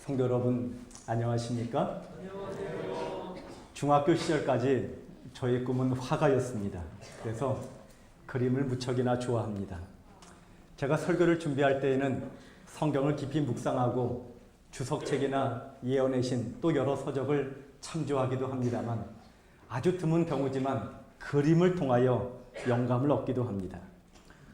성도 여러분, 안녕하십니까? 안녕하세요. 중학교 시절까지 저의 꿈은 화가였습니다. 그래서 그림을 무척이나 좋아합니다. 제가 설교를 준비할 때에는 성경을 깊이 묵상하고 주석책이나 예언의 신 또 여러 서적을 참조하기도 합니다만 아주 드문 경우지만 그림을 통하여 영감을 얻기도 합니다.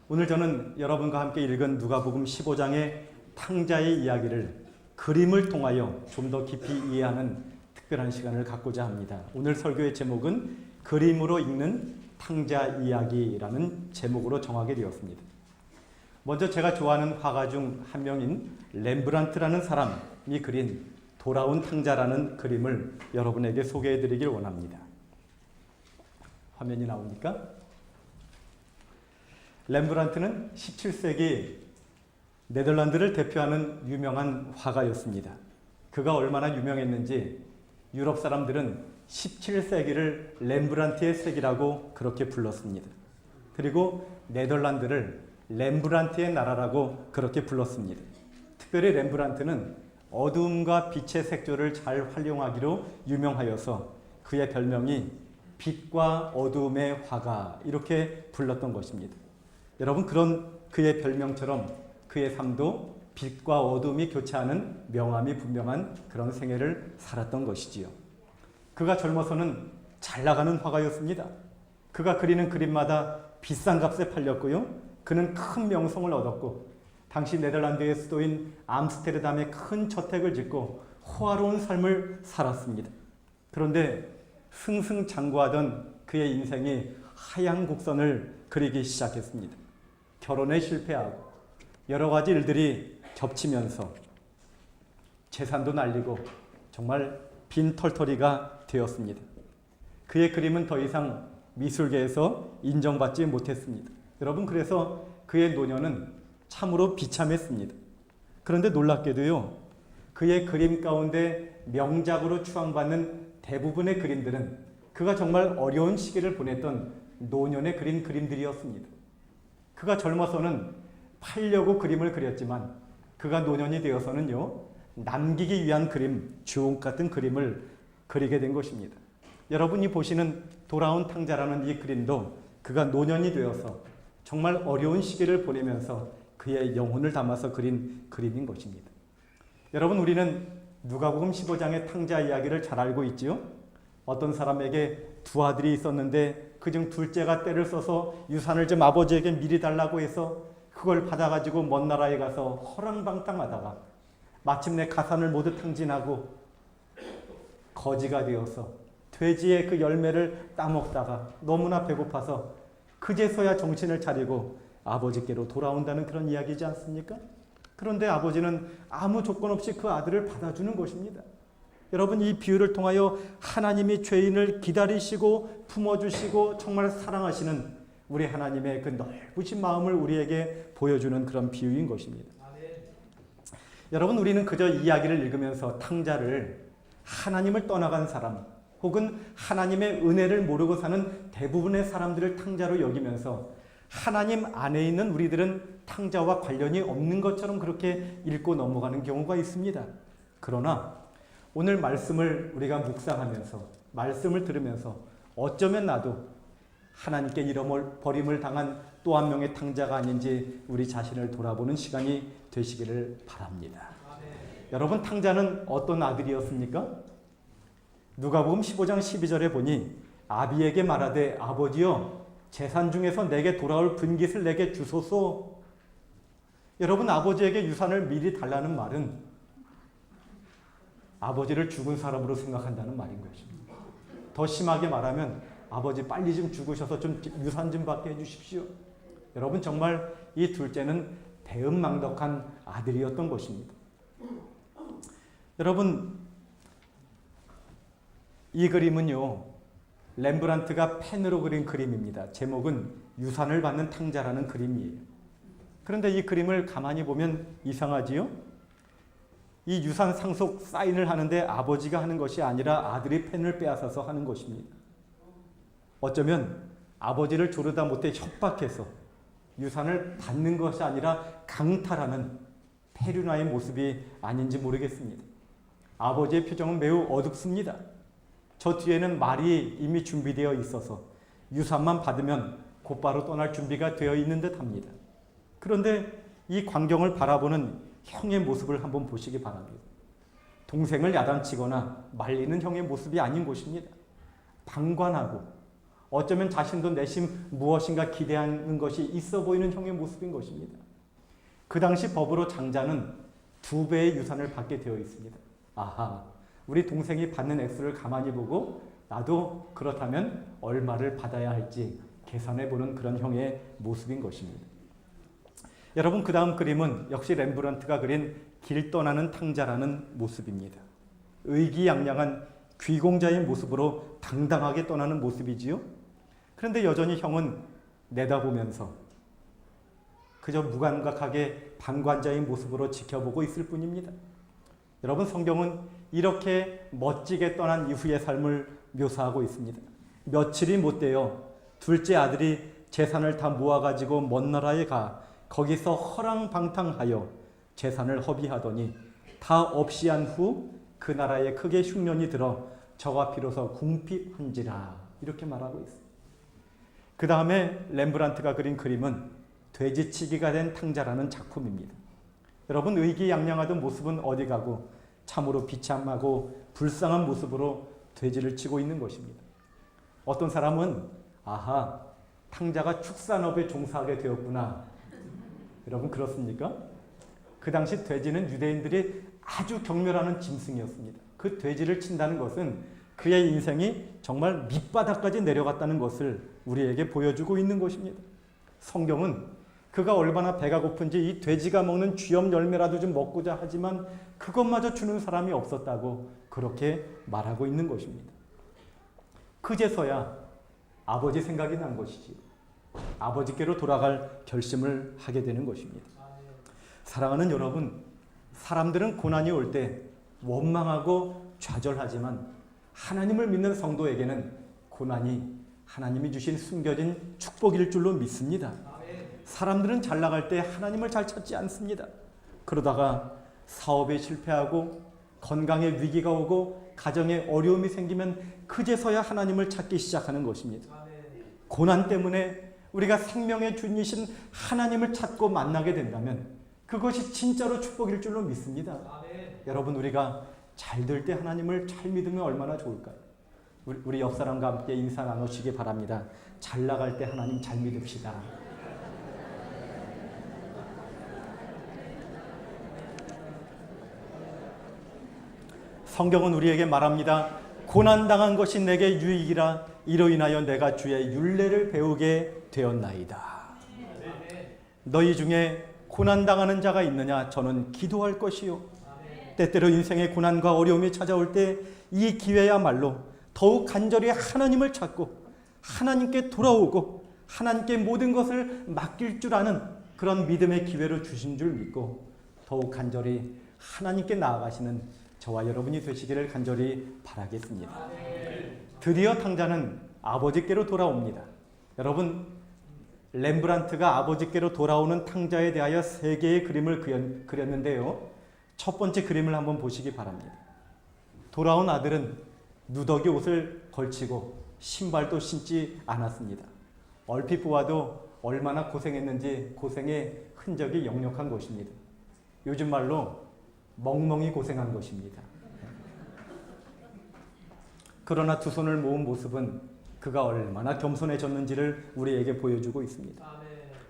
오늘 저는 여러분과 함께 읽은 누가복음 15장의 탕자의 이야기를 그림을 통하여 좀 더 깊이 이해하는 특별한 시간을 갖고자 합니다. 오늘 설교의 제목은 그림으로 읽는 탕자 이야기라는 제목으로 정하게 되었습니다. 먼저 제가 좋아하는 화가 중 한 명인 렘브란트라는 사람이 그린 돌아온 탕자라는 그림을 여러분에게 소개해 드리길 원합니다. 화면이 나옵니까? 렘브란트는 17세기 네덜란드를 대표하는 유명한 화가였습니다. 그가 얼마나 유명했는지 유럽 사람들은 17세기를 렘브란트의 세기라고 그렇게 불렀습니다. 그리고 네덜란드를 렘브란트의 나라라고 그렇게 불렀습니다. 특별히 렘브란트는 어두움과 빛의 색조를 잘 활용하기로 유명하여서 그의 별명이 빛과 어두움의 화가 이렇게 불렀던 것입니다. 여러분, 그런 그의 별명처럼 그의 삶도 빛과 어둠이 교차하는 명암이 분명한 그런 생애를 살았던 것이지요. 그가 젊어서는 잘 나가는 화가였습니다. 그가 그리는 그림마다 비싼 값에 팔렸고요. 그는 큰 명성을 얻었고 당시 네덜란드의 수도인 암스테르담에 큰 저택을 짓고 호화로운 삶을 살았습니다. 그런데 승승장구하던 그의 인생이 하향 곡선을 그리기 시작했습니다. 결혼에 실패하고 여러 가지 일들이 겹치면서 재산도 날리고 정말 빈털터리가 되었습니다. 그의 그림은 더 이상 미술계에서 인정받지 못했습니다. 여러분, 그래서 그의 노년은 참으로 비참했습니다. 그런데 놀랍게도요, 그의 그림 가운데 명작으로 추앙받는 대부분의 그림들은 그가 정말 어려운 시기를 보냈던 노년에 그린 그림들이었습니다. 그가 젊어서는 팔려고 그림을 그렸지만 그가 노년이 되어서는요, 남기기 위한 그림, 주옥 같은 그림을 그리게 된 것입니다. 여러분이 보시는 돌아온 탕자라는 이 그림도 그가 노년이 되어서 정말 어려운 시기를 보내면서 그의 영혼을 담아서 그린 그림인 것입니다. 여러분, 우리는 누가복음 15장의 탕자 이야기를 잘 알고 있지요? 어떤 사람에게 두 아들이 있었는데 그중 둘째가 때를 써서 유산을 좀 아버지에게 미리 달라고 해서 그걸 받아가지고 먼 나라에 가서 허랑방탕하다가 마침내 가산을 모두 탕진하고 거지가 되어서 돼지의 그 열매를 따먹다가 너무나 배고파서 그제서야 정신을 차리고 아버지께로 돌아온다는 그런 이야기지 않습니까? 그런데 아버지는 아무 조건 없이 그 아들을 받아주는 것입니다. 여러분, 이 비유를 통하여 하나님이 죄인을 기다리시고 품어주시고 정말 사랑하시는 우리 하나님의 그 넓으신 마음을 우리에게 보여주는 그런 비유인 것입니다. 여러분, 우리는 그저 이야기를 읽으면서 탕자를 하나님을 떠나간 사람 혹은 하나님의 은혜를 모르고 사는 대부분의 사람들을 탕자로 여기면서 하나님 안에 있는 우리들은 탕자와 관련이 없는 것처럼 그렇게 읽고 넘어가는 경우가 있습니다. 그러나 오늘 말씀을 우리가 묵상하면서 말씀을 들으면서 어쩌면 나도 하나님께 잃어버림을 당한 또 한 명의 탕자가 아닌지 우리 자신을 돌아보는 시간이 되시기를 바랍니다. 여러분, 탕자는 어떤 아들이었습니까? 누가복음 15장 12절에 보니 아비에게 말하되 아버지여 재산 중에서 내게 돌아올 분깃을 내게 주소서. 여러분, 아버지에게 유산을 미리 달라는 말은 아버지를 죽은 사람으로 생각한다는 말인 것입니다. 더 심하게 말하면 아버지 빨리 좀 죽으셔서 좀 유산 좀 받게 해주십시오. 여러분, 정말 이 둘째는 배은망덕한 아들이었던 것입니다. 여러분, 이 그림은요, 렘브란트가 펜으로 그린 그림입니다. 제목은 유산을 받는 탕자라는 그림이에요. 그런데 이 그림을 가만히 보면 이상하지요? 이 유산 상속 사인을 하는데 아버지가 하는 것이 아니라 아들이 펜을 빼앗아서 하는 것입니다. 어쩌면 아버지를 조르다 못해 협박해서 유산을 받는 것이 아니라 강탈하는 페류나의 모습이 아닌지 모르겠습니다. 아버지의 표정은 매우 어둡습니다. 저 뒤에는 말이 이미 준비되어 있어서 유산만 받으면 곧바로 떠날 준비가 되어 있는 듯 합니다. 그런데 이 광경을 바라보는 형의 모습을 한번 보시기 바랍니다. 동생을 야단치거나 말리는 형의 모습이 아닌 것입니다. 방관하고 어쩌면 자신도 내심 무엇인가 기대하는 것이 있어 보이는 형의 모습인 것입니다. 그 당시 법으로 장자는 2배의 유산을 받게 되어 있습니다. 아하, 우리 동생이 받는 액수를 가만히 보고 나도 그렇다면 얼마를 받아야 할지 계산해보는 그런 형의 모습인 것입니다. 여러분, 그 다음 그림은 역시 렘브란트가 그린 길 떠나는 탕자라는 모습입니다. 의기양양한 귀공자의 모습으로 당당하게 떠나는 모습이지요. 그런데 여전히 형은 내다보면서 그저 무감각하게 방관자의 모습으로 지켜보고 있을 뿐입니다. 여러분, 성경은 이렇게 멋지게 떠난 이후의 삶을 묘사하고 있습니다. 며칠이 못 되어 둘째 아들이 재산을 다 모아가지고 먼 나라에 가 거기서 허랑방탕하여 재산을 허비하더니 다 없이 한 후 그 나라에 크게 흉년이 들어 저가 비로소 궁핍한지라 이렇게 말하고 있습니다. 그 다음에 렘브란트가 그린 그림은 돼지치기가 된 탕자라는 작품입니다. 여러분, 의기양양하던 모습은 어디 가고 참으로 비참하고 불쌍한 모습으로 돼지를 치고 있는 것입니다. 어떤 사람은 아하, 탕자가 축산업에 종사하게 되었구나. 여러분, 그렇습니까? 그 당시 돼지는 유대인들이 아주 경멸하는 짐승이었습니다. 그 돼지를 친다는 것은 그의 인생이 정말 밑바닥까지 내려갔다는 것을 우리에게 보여주고 있는 것입니다. 성경은 그가 얼마나 배가 고픈지 이 돼지가 먹는 쥐염 열매라도 좀 먹고자 하지만 그것마저 주는 사람이 없었다고 그렇게 말하고 있는 것입니다. 그제서야 아버지 생각이 난 것이지. 아버지께로 돌아갈 결심을 하게 되는 것입니다. 사랑하는 여러분, 사람들은 고난이 올 때 원망하고 좌절하지만 하나님을 믿는 성도에게는 고난이 하나님이 주신 숨겨진 축복일 줄로 믿습니다. 사람들은 잘 나갈 때 하나님을 잘 찾지 않습니다. 그러다가 사업에 실패하고 건강에 위기가 오고 가정에 어려움이 생기면 그제서야 하나님을 찾기 시작하는 것입니다. 고난 때문에 우리가 생명의 주인이신 하나님을 찾고 만나게 된다면 그것이 진짜로 축복일 줄로 믿습니다. 여러분, 우리가 잘 될 때 하나님을 잘 믿으면 얼마나 좋을까요? 우리 옆 사람과 함께 인사 나누시기 바랍니다. 잘 나갈 때 하나님 잘 믿읍시다. 성경은 우리에게 말합니다. 고난당한 것이 내게 유익이라 이로 인하여 내가 주의 율례를 배우게 되었나이다. 너희 중에 고난당하는 자가 있느냐? 저는 기도할 것이요. 때때로 인생의 고난과 어려움이 찾아올 때 이 기회야말로 더욱 간절히 하나님을 찾고 하나님께 돌아오고 하나님께 모든 것을 맡길 줄 아는 그런 믿음의 기회로 주신 줄 믿고 더욱 간절히 하나님께 나아가시는 저와 여러분이 되시기를 간절히 바라겠습니다. 드디어 탕자는 아버지께로 돌아옵니다. 여러분, 렘브란트가 아버지께로 돌아오는 탕자에 대하여 3개의 그림을 그렸는데요. 첫 번째 그림을 한번 보시기 바랍니다. 돌아온 아들은 누더기 옷을 걸치고 신발도 신지 않았습니다. 얼핏 보아도 얼마나 고생했는지 고생의 흔적이 역력한 것입니다. 요즘 말로 멍멍이 고생한 것입니다. 그러나 두 손을 모은 모습은 그가 얼마나 겸손해졌는지를 우리에게 보여주고 있습니다.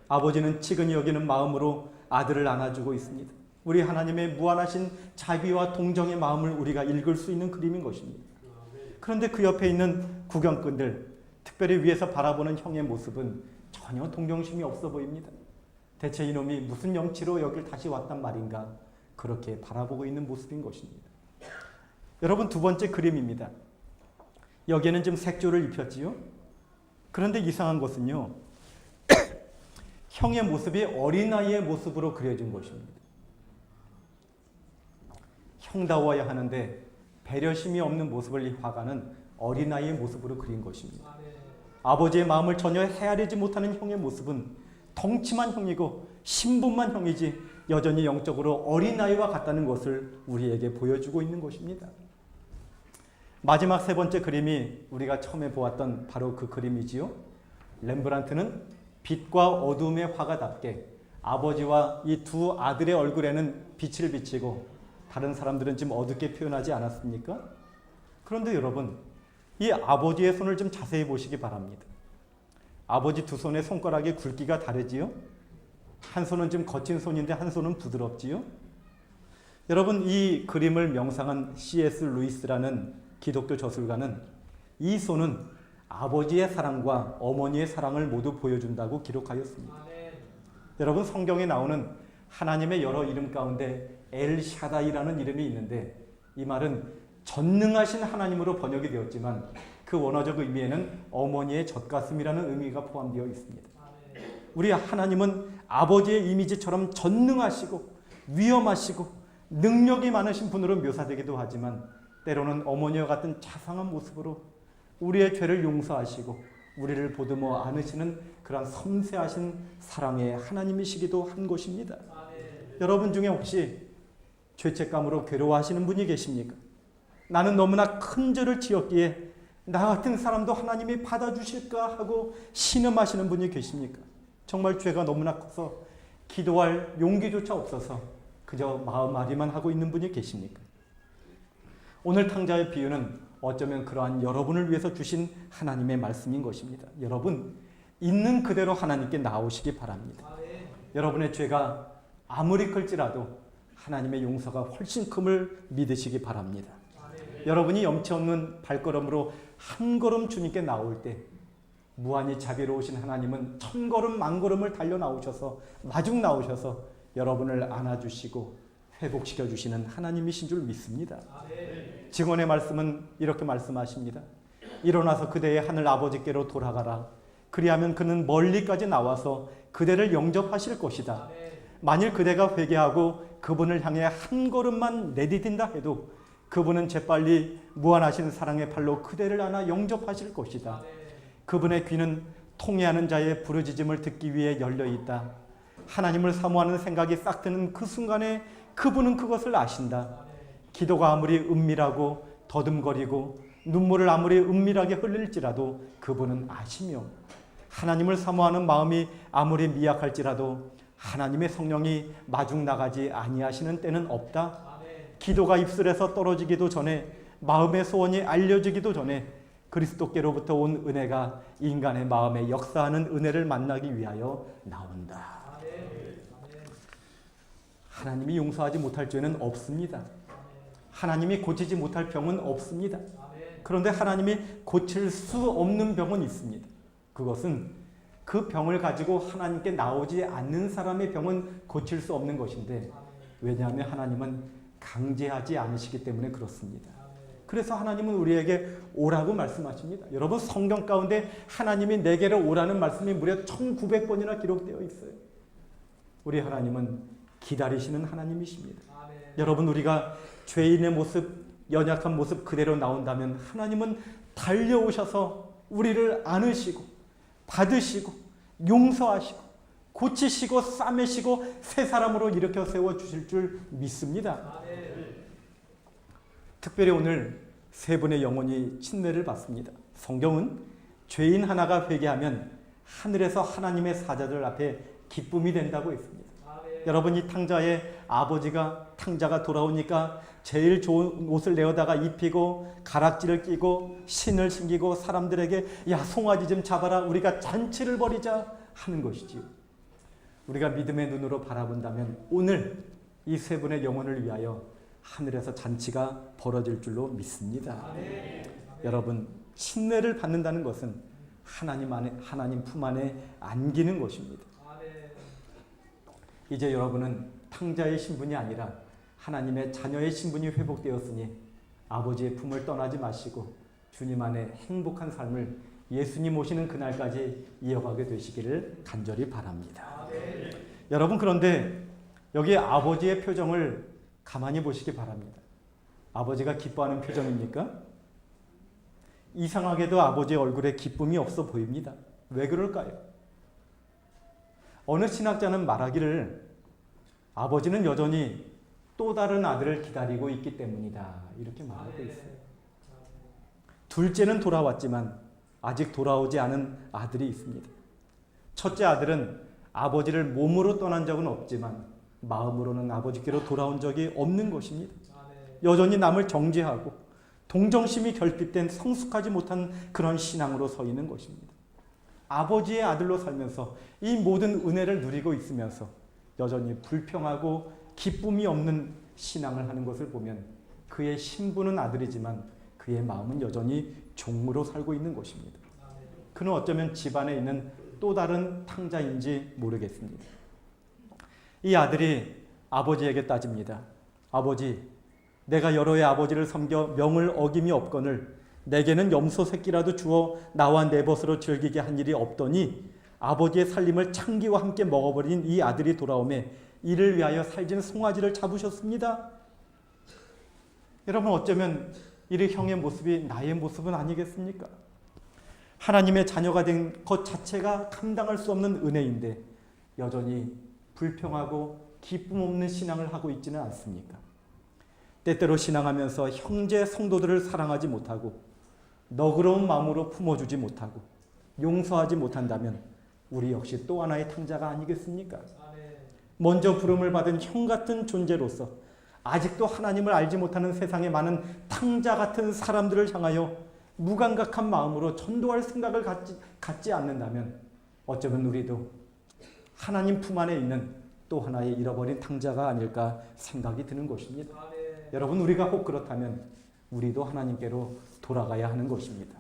아버지는 치근히 여기는 마음으로 아들을 안아주고 있습니다. 우리 하나님의 무한하신 자비와 동정의 마음을 우리가 읽을 수 있는 그림인 것입니다. 그런데 그 옆에 있는 구경꾼들, 특별히 위에서 바라보는 형의 모습은 전혀 동정심이 없어 보입니다. 대체 이놈이 무슨 염치로 여길 다시 왔단 말인가, 그렇게 바라보고 있는 모습인 것입니다. 여러분, 두 번째 그림입니다. 여기에는 지금 색조를 입혔지요. 그런데 이상한 것은요, 형의 모습이 어린아이의 모습으로 그려진 것입니다. 형다워야 하는데 배려심이 없는 모습을 이 화가는 어린아이의 모습으로 그린 것입니다. 아버지의 마음을 전혀 헤아리지 못하는 형의 모습은 덩치만 형이고 신분만 형이지 여전히 영적으로 어린아이와 같다는 것을 우리에게 보여주고 있는 것입니다. 마지막 세 번째 그림이 우리가 처음에 보았던 바로 그 그림이지요. 렘브란트는 빛과 어둠의 화가답게 아버지와 이 두 아들의 얼굴에는 빛을 비치고 다른 사람들은 좀 어둡게 표현하지 않았습니까? 그런데 여러분, 이 아버지의 손을 좀 자세히 보시기 바랍니다. 아버지 두 손의 손가락의 굵기가 다르지요? 한 손은 좀 거친 손인데 한 손은 부드럽지요? 여러분, 이 그림을 명상한 C.S. 루이스라는 기독교 저술가는 이 손은 아버지의 사랑과 어머니의 사랑을 모두 보여준다고 기록하였습니다. 여러분, 성경에 나오는 하나님의 여러 이름 가운데 엘샤다이라는 이름이 있는데 이 말은 전능하신 하나님으로 번역이 되었지만 그 원어적 의미에는 어머니의 젖가슴이라는 의미가 포함되어 있습니다. 우리 하나님은 아버지의 이미지처럼 전능하시고 위엄하시고 능력이 많으신 분으로 묘사되기도 하지만 때로는 어머니와 같은 자상한 모습으로 우리의 죄를 용서하시고 우리를 보듬어 안으시는 그런 섬세하신 사랑의 하나님이시기도 한 것입니다. 여러분 중에 혹시 죄책감으로 괴로워하시는 분이 계십니까? 나는 너무나 큰 죄를 지었기에 나 같은 사람도 하나님이 받아주실까 하고 신음하시는 분이 계십니까? 정말 죄가 너무나 커서 기도할 용기조차 없어서 그저 마음앓이만 하고 있는 분이 계십니까? 오늘 탕자의 비유는 어쩌면 그러한 여러분을 위해서 주신 하나님의 말씀인 것입니다. 여러분, 있는 그대로 하나님께 나오시기 바랍니다. 여러분의 죄가 아무리 클지라도 하나님의 용서가 훨씬 큼을 믿으시기 바랍니다. 여러분이 염치 없는 발걸음으로 한 걸음 주님께 나올 때 무한히 자비로우신 하나님은 천 걸음 만 걸음을 달려 나오셔서 마중 나오셔서 여러분을 안아주시고 회복시켜 주시는 하나님이신 줄 믿습니다. 증언의 말씀은 이렇게 말씀하십니다. 일어나서 그대의 하늘 아버지께로 돌아가라. 그리하면 그는 멀리까지 나와서 그대를 영접하실 것이다. 만일 그대가 회개하고 그분을 향해 한 걸음만 내디딘다 해도 그분은 재빨리 무한하신 사랑의 팔로 그대를 안아 영접하실 것이다. 그분의 귀는 통회하는 자의 부르짖음을 듣기 위해 열려 있다. 하나님을 사모하는 생각이 싹 트는 그 순간에 그분은 그것을 아신다. 기도가 아무리 은밀하고 더듬거리고 눈물을 아무리 은밀하게 흘릴지라도 그분은 아시며 하나님을 사모하는 마음이 아무리 미약할지라도 하나님의 성령이 마중 나가지 아니하시는 때는 없다. 기도가 입술에서 떨어지기도 전에 마음의 소원이 알려지기도 전에 그리스도께로부터 온 은혜가 인간의 마음에 역사하는 은혜를 만나기 위하여 나온다. 하나님이 용서하지 못할 죄는 없습니다. 하나님이 고치지 못할 병은 없습니다. 그런데 하나님이 고칠 수 없는 병은 있습니다. 그것은 그 병을 가지고 하나님께 나오지 않는 사람의 병은 고칠 수 없는 것인데 왜냐하면 하나님은 강제하지 않으시기 때문에 그렇습니다. 그래서 하나님은 우리에게 오라고 말씀하십니다. 여러분, 성경 가운데 하나님이 내게로 오라는 말씀이 무려 1900번이나 기록되어 있어요. 우리 하나님은 기다리시는 하나님이십니다. 여러분, 우리가 죄인의 모습, 연약한 모습 그대로 나온다면 하나님은 달려오셔서 우리를 안으시고 받으시고 용서하시고 고치시고 싸매시고 새 사람으로 일으켜 세워주실 줄 믿습니다. 특별히 오늘 세 분의 영혼이 침례를 받습니다. 성경은 죄인 하나가 회개하면 하늘에서 하나님의 사자들 앞에 기쁨이 된다고 했습니다. 여러분, 이 탕자가 돌아오니까 제일 좋은 옷을 내어다가 입히고 가락지를 끼고 신을 신기고 사람들에게 야, 송아지 좀 잡아라, 우리가 잔치를 벌이자 하는 것이지요. 우리가 믿음의 눈으로 바라본다면 오늘 이 세 분의 영혼을 위하여 하늘에서 잔치가 벌어질 줄로 믿습니다. 여러분, 침례를 받는다는 것은 하나님 품 안에 안기는 것입니다. 이제 여러분은 탕자의 신분이 아니라 하나님의 자녀의 신분이 회복되었으니 아버지의 품을 떠나지 마시고 주님 안에 행복한 삶을 예수님 오시는 그날까지 이어가게 되시기를 간절히 바랍니다. 여러분, 그런데 여기 아버지의 표정을 가만히 보시기 바랍니다. 아버지가 기뻐하는 표정입니까? 이상하게도 아버지의 얼굴에 기쁨이 없어 보입니다. 왜 그럴까요? 어느 신학자는 말하기를 아버지는 여전히 또 다른 아들을 기다리고 있기 때문이다. 이렇게 말하고 있어요. 둘째는 돌아왔지만 아직 돌아오지 않은 아들이 있습니다. 첫째 아들은 아버지를 몸으로 떠난 적은 없지만 마음으로는 아버지께로 돌아온 적이 없는 것입니다. 여전히 남을 정죄하고 동정심이 결핍된 성숙하지 못한 그런 신앙으로 서 있는 것입니다. 아버지의 아들로 살면서 이 모든 은혜를 누리고 있으면서 여전히 불평하고 기쁨이 없는 신앙을 하는 것을 보면 그의 신분은 아들이지만 그의 마음은 여전히 종으로 살고 있는 것입니다. 그는 어쩌면 집안에 있는 또 다른 탕자인지 모르겠습니다. 이 아들이 아버지에게 따집니다. 아버지, 내가 여러 해 아버지를 섬겨 명을 어김이 없거늘 내게는 염소 새끼라도 주어 나와 내 벗으로 즐기게 한 일이 없더니 아버지의 살림을 창기와 함께 먹어버린 이 아들이 돌아오매 이를 위하여 살진 송아지를 잡으셨습니다. 여러분, 어쩌면 이를 형의 모습이 나의 모습은 아니겠습니까? 하나님의 자녀가 된 것 자체가 감당할 수 없는 은혜인데 여전히 불평하고 기쁨 없는 신앙을 하고 있지는 않습니까? 때때로 신앙하면서 형제 성도들을 사랑하지 못하고 너그러운 마음으로 품어주지 못하고 용서하지 못한다면 우리 역시 또 하나의 탕자가 아니겠습니까? 먼저 부름을 받은 형 같은 존재로서 아직도 하나님을 알지 못하는 세상의 많은 탕자 같은 사람들을 향하여 무감각한 마음으로 전도할 생각을 갖지 않는다면 어쩌면 우리도 하나님 품 안에 있는 또 하나의 잃어버린 탕자가 아닐까 생각이 드는 것입니다. 여러분, 우리가 혹 그렇다면 우리도 하나님께로 돌아가야 하는 것입니다.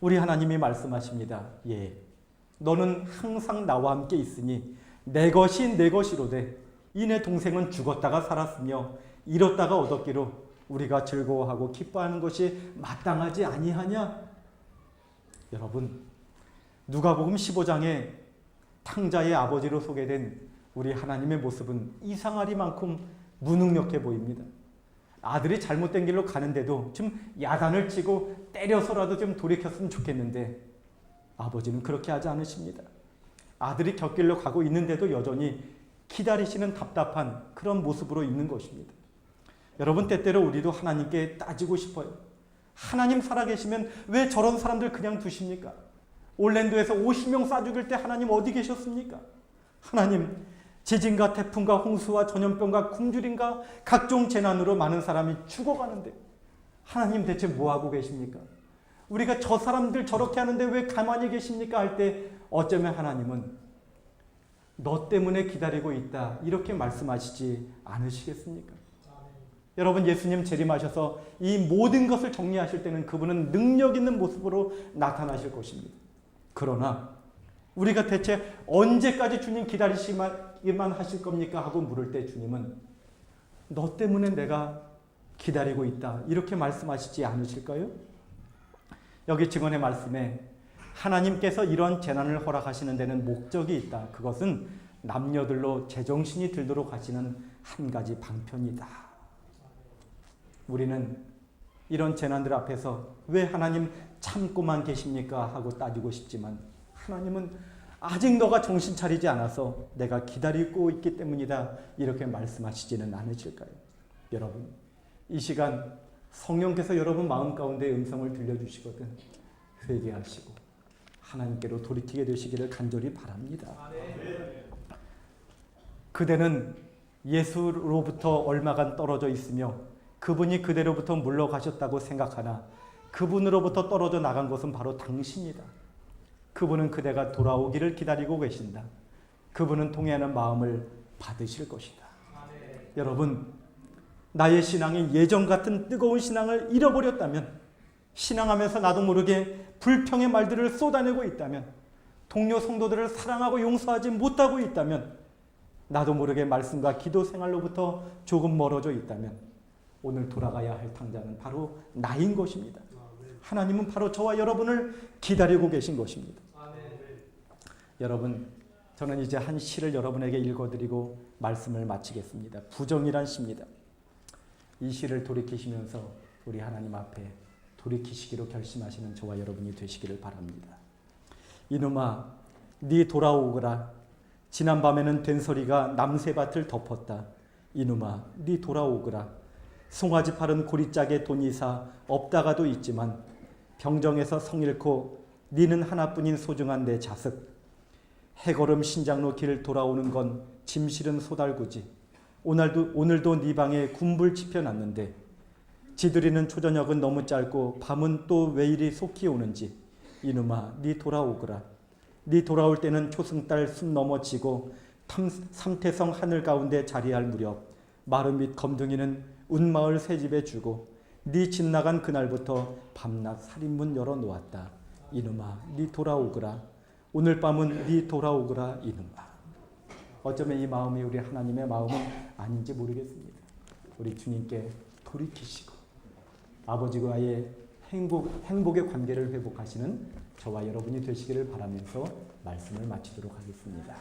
우리 하나님이 말씀하십니다. 예, 너는 항상 나와 함께 있으니 내 것이 내 것이로되 이내 동생은 죽었다가 살았으며 잃었다가 얻었기로 우리가 즐거워하고 기뻐하는 것이 마땅하지 아니하냐? 여러분, 누가복음 15장에 탕자의 아버지로 소개된 우리 하나님의 모습은 이상하리만큼 무능력해 보입니다. 아들이 잘못된 길로 가는데도 좀 야단을 치고 때려서라도 좀 돌이켰으면 좋겠는데 아버지는 그렇게 하지 않으십니다. 아들이 곁길로 가고 있는데도 여전히 기다리시는 답답한 그런 모습으로 있는 것입니다. 여러분, 때때로 우리도 하나님께 따지고 싶어요. 하나님 살아계시면 왜 저런 사람들 그냥 두십니까? 올랜도에서 50명 쏴 죽일 때 하나님 어디 계셨습니까? 하나님, 지진과 태풍과 홍수와 전염병과 굶주림과 각종 재난으로 많은 사람이 죽어가는데 하나님 대체 뭐하고 계십니까? 우리가 저 사람들 저렇게 하는데 왜 가만히 계십니까? 할 때 어쩌면 하나님은 너 때문에 기다리고 있다 이렇게 말씀하시지 않으시겠습니까? 여러분, 예수님 재림하셔서 이 모든 것을 정리하실 때는 그분은 능력 있는 모습으로 나타나실 것입니다. 그러나 우리가 대체 언제까지 주님 기다리시기만 하실 겁니까? 하고 물을 때 주님은 너 때문에 내가 기다리고 있다 이렇게 말씀하시지 않으실까요? 여기 증언의 말씀에 하나님께서 이런 재난을 허락하시는 데는 목적이 있다. 그것은 남녀들로 제정신이 들도록 하시는 한 가지 방편이다. 우리는 이런 재난들 앞에서 왜 하나님 참고만 계십니까? 하고 따지고 싶지만 하나님은 아직 너가 정신 차리지 않아서 내가 기다리고 있기 때문이다. 이렇게 말씀하시지는 않으실까요? 여러분, 이 시간 성령께서 여러분 마음 가운데 음성을 들려주시거든 회개하시고 하나님께로 돌이키게 되시기를 간절히 바랍니다. 그대는 예수로부터 얼마간 떨어져 있으며 그분이 그대로부터 물러가셨다고 생각하나 그분으로부터 떨어져 나간 것은 바로 당신이다. 그분은 그대가 돌아오기를 기다리고 계신다. 그분은 통회하는 마음을 받으실 것이다. 여러분, 나의 신앙이 예전 같은 뜨거운 신앙을 잃어버렸다면, 신앙하면서 나도 모르게 불평의 말들을 쏟아내고 있다면, 동료 성도들을 사랑하고 용서하지 못하고 있다면, 나도 모르게 말씀과 기도 생활로부터 조금 멀어져 있다면 오늘 돌아가야 할 탕자는 바로 나인 것입니다. 하나님은 바로 저와 여러분을 기다리고 계신 것입니다. 여러분, 저는 이제 한 시를 여러분에게 읽어드리고 말씀을 마치겠습니다. 부정이란 시입니다. 이 시를 돌이키시면서 우리 하나님 앞에 돌이키시기로 결심하시는 저와 여러분이 되시기를 바랍니다. 이놈아, 네 돌아오거라. 지난밤에는 된소리가 남새밭을 덮었다. 이놈아 네 돌아오거라. 송아지 팔은 고리짝에 돈이 사 없다가도 있지만 병정에서 성 잃고 네는 하나뿐인 소중한 내 자식. 해걸음 신장로 길 돌아오는 건 짐 실은 소달구지. 오늘도 네 방에 군불 지펴놨는데 지들이는 초저녁은 너무 짧고 밤은 또 왜 이리 속히 오는지. 이놈아 네 돌아오거라. 네 돌아올 때는 초승달 숨 넘어지고 삼태성 하늘 가운데 자리할 무렵 마루 밑 검둥이는 운마을 새집에 주고 네 집 나간 그날부터 밤낮 살인문 열어놓았다. 이놈아 네 돌아오거라. 오늘 밤은 네 돌아오거라. 이놈아. 어쩌면 이 마음이 우리 하나님의 마음은 아닌지 모르겠습니다. 우리 주님께 돌이키시고 아버지와의 행복의 관계를 회복하시는 저와 여러분이 되시기를 바라면서 말씀을 마치도록 하겠습니다.